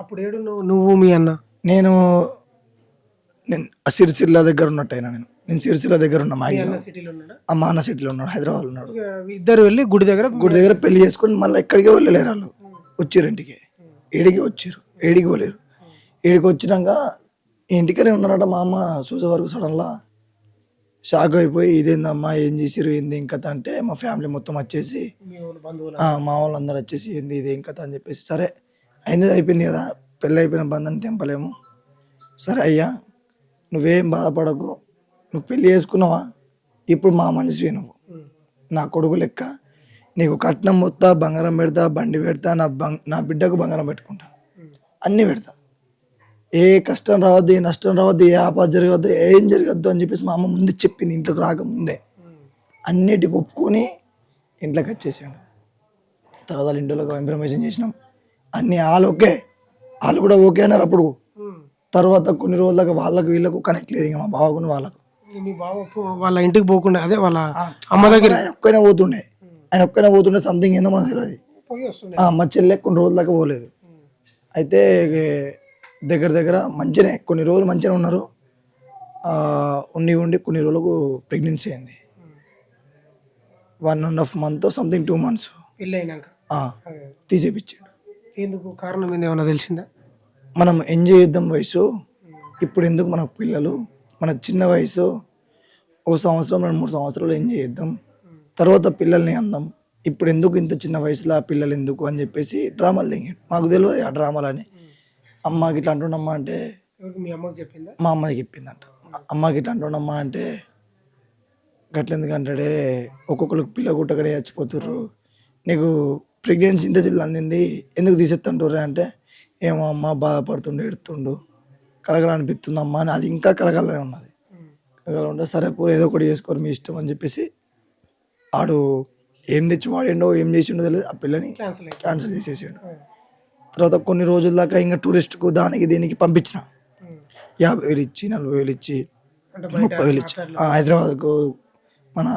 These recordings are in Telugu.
అప్పుడు ఏడు నువ్వు మీ అన్న నేను నేను సిరిసిల్ల దగ్గర ఉన్నట్టయినా నేను సిరిసిల్ల దగ్గర ఉన్నా మీ అన్న మ్యాక్సిమం. సిటీలో ఉన్నాడా? మా అన్న సిటీలో ఉన్నాడు, హైదరాబాద్లో ఉన్నాడు. ఇక ఇద్దరు వెళ్ళి గుడి దగ్గర గుడి దగ్గర పెళ్లి చేసుకొని మళ్ళీ ఎక్కడికి వెళ్ళలేరు వాళ్ళు. వచ్చిర్రు ఇంటికి, ఏడికి వచ్చిర్రు, ఏడికి పోలేరు. ఏడికి వచ్చినాక ఇంటికనే ఉన్నారట. మా అమ్మ చూసే వరకు సడన్లా షాక్ అయిపోయి ఇదేందమ్మా ఏం చేసిర్రు ఏంది ఏం కథ అంటే మా ఫ్యామిలీ మొత్తం వచ్చేసి మీ ఊరు బంధువులు మా వాళ్ళందరూ వచ్చేసి ఏంది ఇది ఏం కథ అని చెప్పేసి సరే అయింది అయిపోయింది కదా, పెళ్ళి అయిపోయిన బంధాన్ని తెంపలేము. సరే అయ్యా నువ్వేం బాధపడకు, నువ్వు పెళ్ళి చేసుకున్నావా, ఇప్పుడు మా మనిషివి నువ్వు, నా కొడుకు లెక్క, నీకు కట్నం మొత్తా బంగారం పెడతా, బండి పెడతా, నా బిడ్డకు బంగారం పెట్టుకుంటా, అన్నీ పెడతా, ఏ కష్టం రావద్దు, ఏ నష్టం రావద్దు, ఏ ఆపద జరగద్దు, ఏం జరగద్దు అని చెప్పేసి మా అమ్మ ముందు చెప్పింది. ఇంట్లోకి రాకముందే అన్నిటికి ఒప్పుకొని ఇంట్లోకి వచ్చేసాడు. తర్వాత వాళ్ళ ఇంట్లో ఇన్ఫర్మేషన్ చేసినాం, అన్నీ వాళ్ళు ఓకే, వాళ్ళు కూడా ఓకే అన్నారు అప్పుడు. తర్వాత కొన్ని రోజుల దాకా వాళ్ళకు వీళ్ళకు కనెక్ట్ లేదు, ఇంకా మా బావకుని వాళ్ళకు. మీ బావ వాళ్ళ ఇంటికి పోకుండా అదే వాళ్ళ అమ్మ దగ్గర ఆయన ఒక్కనే పోతుండే, సంథింగ్ ఏందో మనకు తెలియదు. పోయి వస్తుండే. మా చెల్లె కొన్ని రోజుల దాకా పోలేదు. అయితే దగ్గర దగ్గర మంచిగానే కొన్ని రోజులు మంచిగానే ఉన్నారు. ఉండి కొన్ని రోజులకు ప్రెగ్నెన్సీ అయింది. 1.5 month సంథింగ్ 2 months పెళ్ళి అయినాక తీసేపిచ్చాడు. ఎందుకు కారణం ఏంది ఏమైనా తెలిసిందా? మనం ఎంజాయ్ చేద్దాం వయసు, ఇప్పుడు ఎందుకు మనకు పిల్లలు, మన చిన్న వయసు, 1 సంవత్సరం 2-3 సంవత్సరాలు ఎంజాయ్ చేద్దాం, తర్వాత పిల్లల్ని అందాం, ఇప్పుడు ఎందుకు ఇంత చిన్న వయసులో పిల్లలు ఎందుకు అని చెప్పేసి డ్రామాలు దిగాడు. మాకు తెలియదు ఆ డ్రామాలని. అమ్మకి ఇట్లా అంటుండమ్మా అంటే మీ అమ్మకి చెప్పిందా? మా అమ్మాయికి చెప్పిందంట. అమ్మకి ఇట్లా అంటుండమ్మా అంటే గట్లెందుకు అంటాడే, ఒక్కొక్కరికి పిల్ల గుట్టకడే చచ్చిపోతుర్రు, నీకు ప్రెగ్నెన్సీ ఇంత జిల్లు అందింది ఎందుకు తీసేస్తుంటారు అంటే, ఏమో అమ్మ బాధపడుతుండు ఎడుతుండు కలగలనిపిస్తుందమ్మా అని, అది ఇంకా కలగాలనే ఉన్నది. కలగల ఉంటే సరే పో ఏదో ఒకటి చేసుకోరు మీ ఇష్టం అని చెప్పేసి ఆడు ఏం తెచ్చి వాడిండో ఏం చేసిండో తెలియదు, ఆ పిల్లని క్యాన్సిల్ చేసేసాడు. తర్వాత కొన్ని రోజుల దాకా ఇంకా టూరిస్ట్కు దానికి దీనికి పంపించిన, 50,000 ఇచ్చి 40,000 ఇచ్చి 30,000 ఇచ్చి హైదరాబాద్కు, మన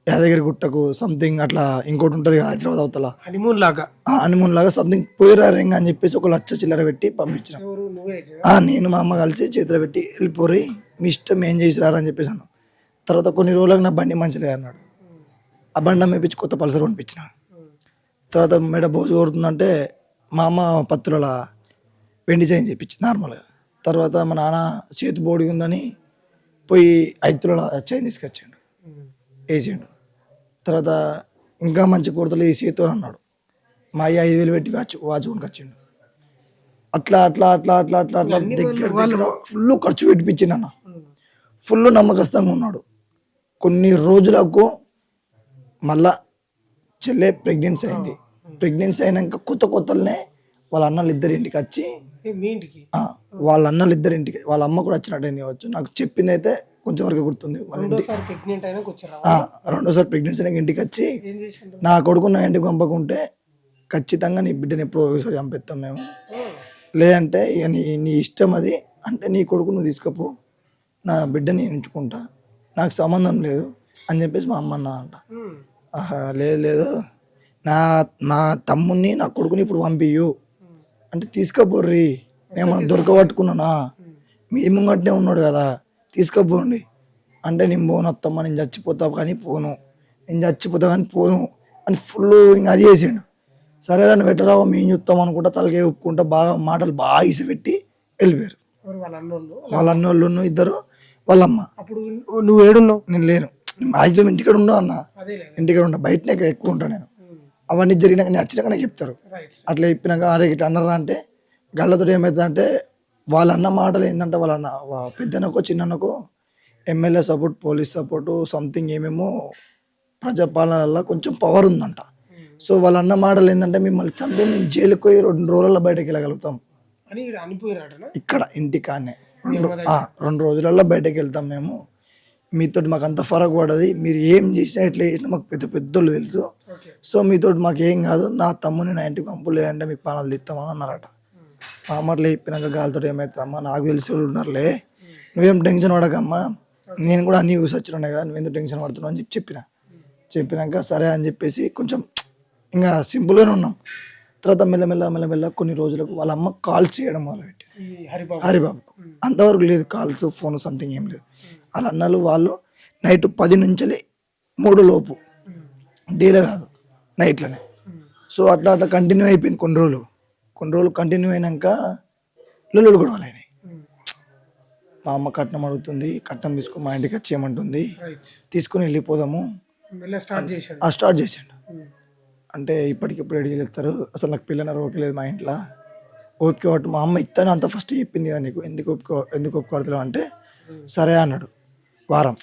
యాదగిరి గుట్టకు సంథింగ్ అట్లా ఇంకోటి ఉంటుంది కదా హైదరాబాద్ అవతల హనీమూన్ లాగా సంథింగ్ పోయిరా రింగ్ అని చెప్పేసి 1,00,000 చిల్లర పెట్టి పంపించిన. నేను మా అమ్మ కలిసి చేతిలో పెట్టి వెళ్ళిపోరి మీ ఇష్టం ఏం చేసిరారని చెప్పేసాను. తర్వాత కొన్ని రోజులకు నా బండి మంచిలే అన్నాడు, ఆ బండి అమ్మేపించి కొత్త పల్సర్ పంపించిన. తర్వాత మెడ బోజు కోరుతుందంటే మా అమ్మ పత్తుల వెండి చైన్ చేయించింది నార్మల్గా. తర్వాత మా నాన్న చేతి బోడి ఉందని పోయి 5 తులాల చైన్ తీసుకొచ్చాడు, వేసాడు. తర్వాత ఇంకా మంచి కుర్తలు వేసి అన్నాడు, మా అయ్య 5,000 పెట్టి వాచ్ కొనుకొచ్చిండు. అట్లా అట్లా అట్లా అట్లా అట్లా అట్లా దగ్గర ఫుల్ ఖర్చు పెట్టిపించిండు అన్న. ఫుల్ నమ్మకస్తంగా ఉన్నాడు. కొన్ని రోజులకు మళ్ళా చెల్లె ప్రెగ్నెన్సీ అయింది. ప్రెగ్నెన్సీ అయినాక కొత్తలనే వాళ్ళ అన్నలు ఇద్దరు ఇంటికి వచ్చి, వాళ్ళ అన్నలు ఇద్దరు ఇంటికి వాళ్ళ అమ్మ కూడా వచ్చినట్టయింది కావచ్చు, నాకు చెప్పింది అయితే కొంచెం వరకు గుర్తుంది. రెండోసారి ప్రెగ్నెన్సీ అయినాక ఇంటికి వచ్చి, నా కొడుకు నా ఇంటికి పంపకుంటే ఖచ్చితంగా నీ బిడ్డని ఎప్పుడో ఒకసారి చంపేస్తాం మేము, లేదంటే ఇక నీ ఇష్టం అది, అంటే నీ కొడుకు నువ్వు తీసుకపో, నా బిడ్డని ఉంచుకుంటా, నాకు సంబంధం లేదు అని చెప్పేసి మా అమ్మ అన్నదంట. లేదు నా తమ్ముని నా కొడుకుని ఇప్పుడు పంపియ్యు అంటే, తీసుకపోర్రి నేను దొరకబట్టుకున్నానా, మీ ముంగట్నే ఉన్నాడు కదా తీసుకపోండి అంటే, నేను పోను అత్తమ్మ, నేను చచ్చిపోతా కానీ పోను అని ఫుల్ ఇంకా అది చేసిండు. సరే అని పెట్టరావు మేము చూస్తాం అనుకుంటా తలకే ఒప్పుకుంటా బాగా మాటలు బాగా ఇసిపెట్టి వెళ్ళిపోయారు. వాళ్ళ అన్నోళ్ళు ఇద్దరు, వాళ్ళమ్మ. నువ్వు ఏడున్నావు? నేను లేను, మ్యాక్సిమం ఇంటికాడ ఉండవు అన్న, ఇంటికాడ ఉండ, బయటనే ఎక్కువ ఉంటాను నేను. అవన్నీ జరిగినాక నేను వచ్చినాక నాకు చెప్తారు. అట్లా చెప్పినాక అరే ఇట్లా అన్నారా అంటే, గళ్ళతో ఏమవుతుంది అంటే, వాళ్ళ అన్న మాటలు ఏంటంటే, వాళ్ళ అన్న పెద్దనకో చిన్నకో MLA support, police support something ఏమేమో ప్రజాపాలనలో కొంచెం పవర్ ఉందంట. సో వాళ్ళ అన్న మాటలు ఏంటంటే, మిమ్మల్ని చంపి మేము జైలుకి పోయి 2 రోజుల్లో బయటకు వెళ్ళగలుగుతాం, ఇక్కడ ఇంటికానే 2 రోజులలో బయటకు వెళ్తాం మేము, మీతో మాకు అంత ఫరక్ పడది, మీరు ఏం చేసినా ఎట్లా చేసినా మాకు పెద్దోళ్ళు తెలుసు, సో మీతో మాకు ఏం కాదు, నా తమ్ముని నా ఇంటికి పంపు, లేదంటే మీకు పానాలు తీస్తామని అన్నారట. మా అమ్మట్లో చెప్పినాక గాలితో ఏమవుతుందమ్మా, నాకు తెలిసి వాళ్ళు ఉన్నారులే, నువ్వేం టెన్షన్ పడకమ్మా, నేను కూడా అన్నీ యూస్ వచ్చినాయి కదా, నువ్వెందుకు టెన్షన్ పడుతున్నావు అని చెప్పినాక సరే అని చెప్పేసి కొంచెం ఇంకా సింపుల్గానే ఉన్నాం. తర్వాత మెల్లమెల్ల కొన్ని రోజులకు వాళ్ళ అమ్మ కాల్స్ చేయడం మొదలుపెట్టి ఈ హరిబాబు. హరిబాబుకు అంతవరకు లేదు, కాల్స్ ఫోన్ సంథింగ్ ఏం లేదు. వాళ్ళ అన్నలు వాళ్ళు నైట్ 10 నుంచి 3 లోపు డేలే కాదు నైట్లోనే. సో అట్లా అట్లా కంటిన్యూ అయిపోయింది కొన్ని రోజులు కంటిన్యూ అయినాక లొల్లులు గొడవలు అయినాయి. మా అమ్మ కట్నం అడుగుతుంది, కట్నం తీసుకొని మా ఇంటికి వచ్చేయమంటుంది, రైట్. తీసుకొని వెళ్ళిపోదాము మెల్ల స్టార్ట్ చేశాడు. స్టార్ట్ చేసిండు. అంటే ఇప్పటికిప్పుడు అడిగి వెళ్తారు, అసలు నాకు పిల్లలు ఓకే లేదు మా ఇంట్లో, ఓపిక పట్టు మా అమ్మ ఇస్తాను అంత ఫస్ట్ చెప్పింది కదా నీకు, ఎందుకు ఒప్పుకోవడలేవు అంటే సరే అన్నాడు. వారం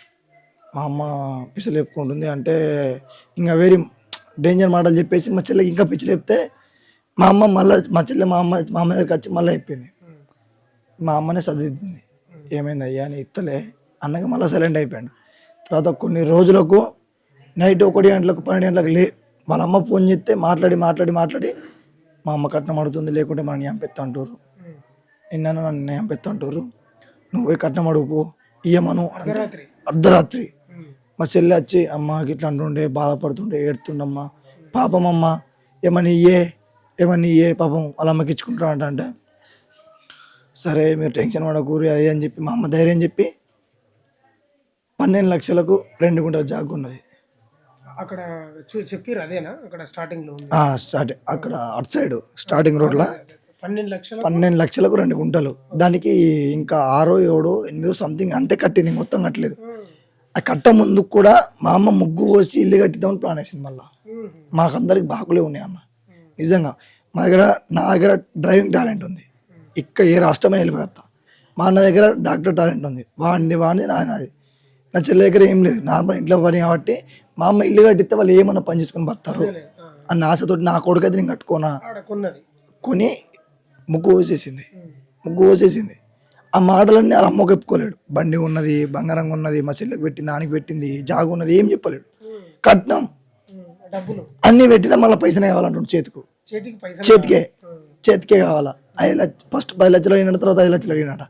మా అమ్మ పిచ్చలు చెప్పుకుంటుంది అంటే ఇంకా వేరే డేంజర్ మాటలు చెప్పేసి మా చెల్లెకి ఇంకా పిచ్చి చెప్తే మా అమ్మ మళ్ళీ మా చెల్లె మా అమ్మ దగ్గరికి వచ్చి మళ్ళీ చెప్పింది. మా అమ్మనే సర్దిద్దింది, ఏమైంది అయ్యా నీ ఇత్తలే అన్నగా మళ్ళీ సైలెంట్ అయిపోయాడు. తర్వాత కొన్ని రోజులకు నైట్ 1 గంటలకు 12 గంటలకు వాళ్ళ అమ్మ ఫోన్ చేస్తే మాట్లాడి మా అమ్మ కట్నం అడుగుతుంది, లేకుంటే మన న్యాయం అంటారు, నిన్నను నన్ను న్యాయం అంటారు, నువ్వే కట్నం అడుగు ఇయ్యమను. అర్ధరాత్రి మా చెల్లి వచ్చి అమ్మకి ఇట్లా అంటుండే, బాధపడుతుండే, ఏడుతుండమ్మా, పాపం అమ్మ ఏమని ఇయ్యే పాపం వాళ్ళ అమ్మకి ఇచ్చుకుంటా అంటే సరే మీరు టెన్షన్ పడకూరి అది అని చెప్పి మా అమ్మ ధైర్యం చెప్పి 12 లక్షలకు 2 గుంటల జాగు ఉన్నది అక్కడ చెప్పారు. అదేనా అక్కడ స్టార్టింగ్ లో అక్కడ అటు సైడ్ స్టార్టింగ్ రోడ్లో 12 లక్షలకు 2 గుంటలు. దానికి ఇంకా 6, 7, 8 సంథింగ్ అంతే కట్టింది, మొత్తం కట్టలేదు. ఆ కట్ట ముందు కూడా మా అమ్మ ముగ్గు పోసి ఇల్లు కట్టిద్దామని ప్లాన్ వేసింది. మళ్ళీ మాకందరికి బాకులే ఉన్నాయి అమ్మ, నిజంగా. నా దగ్గర డ్రైవింగ్ టాలెంట్ ఉంది, ఇక్కడ ఏ రాష్ట్రమే వెళ్ళిపోతా. మా అన్న దగ్గర డాక్టర్ టాలెంట్ ఉంది, వాడిది నాది. నా చెల్లి దగ్గర ఏం లేదు, నార్మల్ ఇంట్లో పని కాబట్టి మా అమ్మ ఇల్లు కట్టిస్తే వాళ్ళు ఏమన్నా పని చేసుకొని బతారు అన్న ఆశతోటి నా కొడుకైతే నేను కట్టుకోనా కొని ముగ్గు పోసేసింది. ఆ మాటలన్నీ వాళ్ళ అమ్మకు చెప్పుకోలేడు. బండి ఉన్నది, బంగారంగా ఉన్నది, మా చెల్లెకి పెట్టింది, దానికి పెట్టింది, జాగు ఉన్నది, ఏం చెప్పలేడు. కట్నం అన్నీ పెట్టినా మళ్ళీ పైసనే కావాలంటుండు, చేతికే కావాలా. 5 లక్షలు ఫస్ట్ 10 లక్షలు అడిగిన తర్వాత 5 లక్షలు అడిగినట.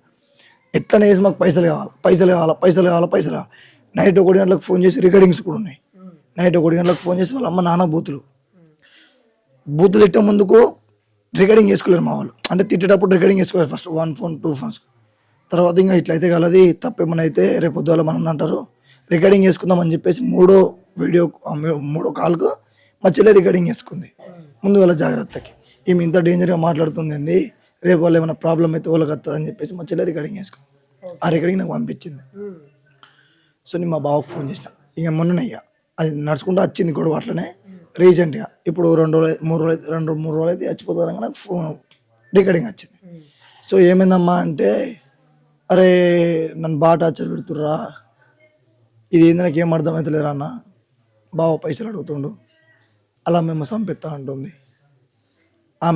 ఎట్లనే వేసి మాకు పైసలు కావాలి. నైట్ 1 గంటలకు ఫోన్ చేసి రికార్డింగ్స్ కూడా ఉన్నాయి. నైట్ 1 గంటలకు ఫోన్ చేసి వాళ్ళ అమ్మ నాన్న బూతులు తిట్టే ముందుకు రికార్డింగ్ చేసుకోలేరు మా వాళ్ళు. అంటే తిట్టేటప్పుడు రికార్డింగ్ చేసుకోలేరు, ఫస్ట్ 1 ఫోన్ 2 ఫోన్స్. తర్వాత ఇంకా ఇట్లయితే కలది, తప్పేమన్నా అయితే రేపు పొద్దుల మనం అంటారు, రికార్డింగ్ చేసుకుందాం అని చెప్పేసి 3వ కాల్కు మా చెల్లె రికార్డింగ్ చేసుకుంది. ముందు వాళ్ళ జాగ్రత్తకి ఈమె ఇంత డేంజర్గా మాట్లాడుతుంది, రేపు వాళ్ళు ఏమైనా ప్రాబ్లం అయితే వాళ్ళకి వస్తుంది అని చెప్పేసి మా చెల్లె రికార్డింగ్ చేసుకుంది. ఆ రికార్డింగ్ నాకు పంపించింది. సో నేను మా బావకు ఫోన్ చేసిన, ఇక మొన్ననే ఇక అది నడుచుకుంటూ వచ్చింది గొడవ అట్లనే రీసెంట్గా. ఇప్పుడు 2 రోజులు అయితే చచ్చిపోతారు నాకు ఫోన్ రికార్డింగ్ వచ్చింది. సో ఏమైందమ్మా అంటే, అరే నన్ను బాగా టార్చర్ పెడుతుర్రా, ఇది ఏంది నాకు ఏం అర్థమవుతలేరా అన్న, బావ పైసలు అడుగుతుండు, అలా మేము సంపెత్తా అంటుంది.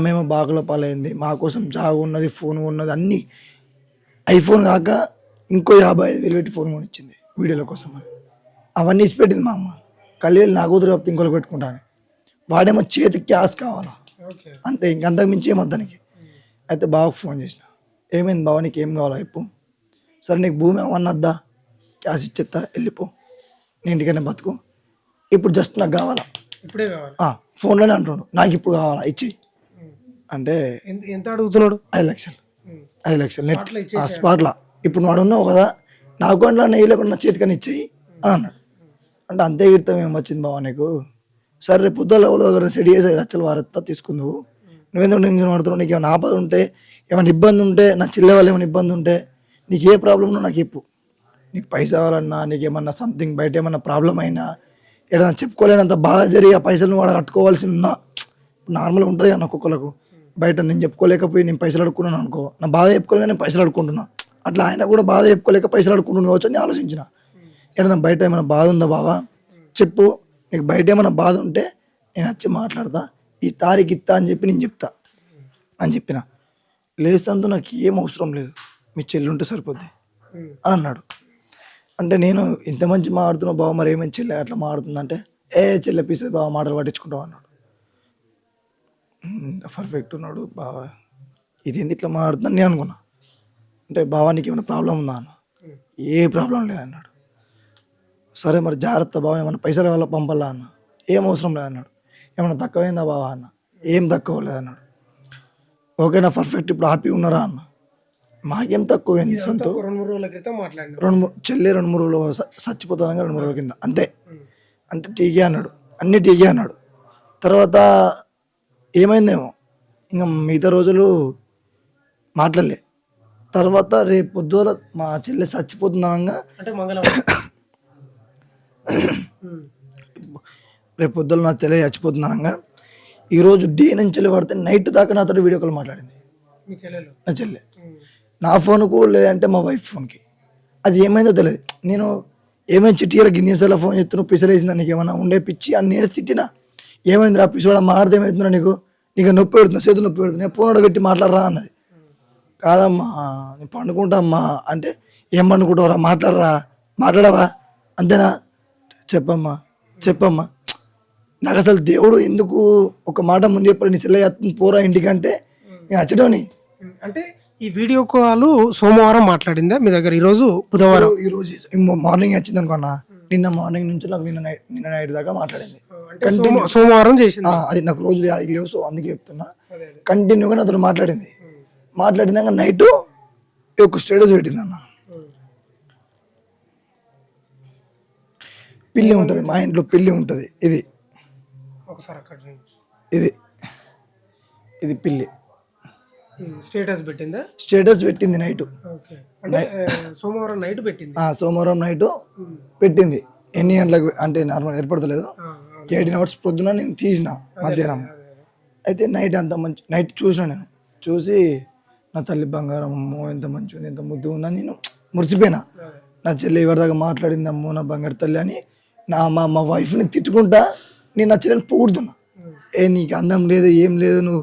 మేము బాగులో పాలైంది, మా కోసం జాగు ఉన్నది, ఫోన్ ఉన్నది, అన్నీ ఐఫోన్ కాక ఇంకో 55,000 పెట్టి ఫోన్ కొనిచ్చింది వీడియోల కోసం అని. అవన్నీ ఇచ్చి పెట్టింది మా అమ్మ. కలివేలు నా కూతురు కాకపోతే ఇంకోటి పెట్టుకుంటాను. వాడేమో చేతికి క్యాష్ కావాలా, అంతే, ఇంకంతకు మించి ఏమొద్దానికి. అయితే బావకు ఫోన్ చేసిన, ఏమైంది బావ నీకు ఏం కావాలా చెప్పు, సరే నీకు భూమి ఏమన్నా వద్దా, క్యాష్ ఇచ్చేస్తా, వెళ్ళిపో, నీ ఇంటికైనా బతుకు, ఇప్పుడు జస్ట్ నాకు కావాలా, ఫోన్లోనే అంటున్నాడు, నాకు ఇప్పుడు కావాలా ఇచ్చేయి అంటే ఎంత అడుగుతున్నాడు, 5 లక్షలు నెట్ ఆ స్పాట్లో. ఇప్పుడు వాడు ఉన్నావు కదా, నా అకౌంట్లో నెయ్యి లేకుండా చేతికని ఇచ్చేయి అని అన్నాడు. అంటే అంతే గిడతాం ఏం వచ్చింది బావ నీకు, సరే రేపు పొద్దున్న ఎవరో సెట్ చేసి 5 లక్షలు వారెత్తా తీసుకుందువు, నువ్వెందుకు టెన్షన్ పడుతున్నావు, నీకు ఏమైనా ఆపద ఉంటే, ఏమైనా ఇబ్బంది ఉంటే, నా చెల్లె వాళ్ళు ఏమైనా ఇబ్బంది ఉంటే, నీకు ఏ ప్రాబ్లం ఉన్నా నాకు చెప్పు, నీకు పైసా కావాలన్నా, నీకు ఏమన్నా సంథింగ్ బయట ఏమన్నా ప్రాబ్లం అయినా, ఏదైనా చెప్పుకోలేనంత బాధ జరిగి ఆ పైసలు కూడా కట్టుకోవాల్సి ఉన్నా, నార్మల్గా ఉంటుంది అన్న ఒక్కొక్కలకు, బయట నేను చెప్పుకోలేకపోయి నేను పైసలు అడుక్కున్నాను అనుకో, నా బాధ చెప్పుకోలేక నేను పైసలు అడుక్కుంటున్నా, అట్లా ఆయన కూడా బాధ చెప్పుకోలేక పైసలు అడుక్కుంటున్నా కావచ్చు అని ఆలోచించిన. ఏదైనా బయట ఏమైనా బాధ ఉందా బావా చెప్పు, నీకు బయట ఏమైనా బాధ ఉంటే నేను వచ్చి మాట్లాడతా, ఈ తారీఖు ఇస్తా అని చెప్పి నేను చెప్తా అని చెప్పిన. లేదంతా నాకు ఏం అవసరం లేదు, మీ చెల్లి ఉంటే సరిపోద్ది అని అన్నాడు. అంటే నేను ఇంత మంచి మాట్లాడుతున్నావు బావ, మరి ఏమైనా చెల్లె అట్లా మాట్లాడుతుందంటే, చెల్లె పీసే బావ మాటలు పట్టించుకుంటావు అన్నాడు. పర్ఫెక్ట్ ఉన్నాడు బావా, ఇదేంది ఇట్లా మాట్లాడుతుందని నేను అనుకున్నా. అంటే బావా నీకు ఏమైనా ప్రాబ్లం ఉందా అన్న, ఏ ప్రాబ్లం లేదన్నాడు. సరే మరి జాగ్రత్త బావ, ఏమైనా పైసలు వల్ల పంపాలా అన్న, ఏం అవసరం లేదన్నాడు. ఏమైనా తక్కువైందా బావా అన్న, ఏం తక్కువ లేదు అన్నాడు. ఓకేనా పర్ఫెక్ట్, ఇప్పుడు హ్యాపీ ఉన్నారా అన్న. మాకేం తక్కువ ఏంది సొంతం. 2-3 రోజుల క్రితం మాట్లాడినా. చెల్లి 2-3 రోజులు చచ్చిపోతాను 2-3 రోజుల కింద అంతే. అంటే టీకే అన్నాడు, అన్నీ టీకే అన్నాడు. తర్వాత ఏమైందేమో ఇంకా మిగతా రోజులు మాట్లాడలే. తర్వాత రేపు పొద్దున మా చెల్లె చచ్చిపోతుందనగా అంటే మంగళవారం. రేపు పొద్దున నా చెల్లె చచ్చిపోతుందనగా ఈరోజు డే నుంచి పడితే నైట్ దాకా నాతో వీడియో కాల్ మాట్లాడింది మీ చెల్లెలు. నా చెల్లె. నా ఫోన్కు లేదంటే మా వైఫ్ ఫోన్కి. అది ఏమైందో తెలియదు. నేను ఏమైనా చిట్టీలో గిన్నెసార్లు ఫోన్ చేస్తున్నావు, పిసలేసిందా నీకు ఏమన్నా ఉండే పిచ్చి అని నేను తిట్టినా. ఏమైందిరా పిసోడా మాట్లాడితే ఏమవుతుందా నీకు, నీకు నొప్పి పెడుతున్నా, చేతులు నొప్పి పెడుతున్నా, ఫోన్ గట్టి మాట్లాడరా అన్నది. కాదమ్మా నేను పండుకుంటామ్మా అంటే, ఏం పండుకుంటావురా, మాట్లాడవా అంతేనా, చెప్పమ్మా చెప్పమ్మా. నాకు అసలు దేవుడు ఎందుకు ఒక మాట ముందు చెప్పాడు, నీ చెల్లె పోరా ఇంటికంటే నేను వచ్చడని. అంటే ఈ వీడియో కాల్ సోమవారం మాట్లాడిందా మీ దగ్గర? ఈరోజు బుధవారం. ఈరోజు మార్నింగ్ వచ్చింది అనుకున్నా. నిన్న మార్నింగ్ నుంచి నాకు నిన్న నైట్ దాకా మాట్లాడింది. సోమవారం చేసింది. అది నాకు రోజు లేవు, సో అందుకే చెప్తున్నా. కంటిన్యూగా నాతో మాట్లాడింది. మాట్లాడినాక నైట్ ఒక స్టేటస్ పెట్టింది అన్న. పిల్లి ఉంటుంది మా ఇంట్లో, పిల్లి ఉంటుంది. ఇది ఇది పిల్లి స్టేటస్ పెట్టిందా? స్టేటస్ పెట్టింది నైట్. సోమవారం నైట్ పెట్టింది. సోమవారం నైట్ పెట్టింది. ఎన్ని గంటలకు అంటే నార్మల్ ఏర్పడతలేదు. 18 hours పొద్దున నేను తీసిన మధ్యాహ్నం. అయితే నైట్ అంత మంచి నైట్ చూసిన. నేను చూసి నా తల్లి బంగారం అమ్మో ఎంత మంచి ఉంది, ఎంత ముద్దు ఉందని నేను మురిసిపోయినా. నా చెల్లి ఎవరిదాకా మాట్లాడింది అమ్మో నా బంగారు తల్లి అని మా వైఫ్ని తిట్టుకుంటా నేను నా చెల్లెని పొగుడుతున్నా. నీకు అందం లేదు ఏం లేదు, నువ్వు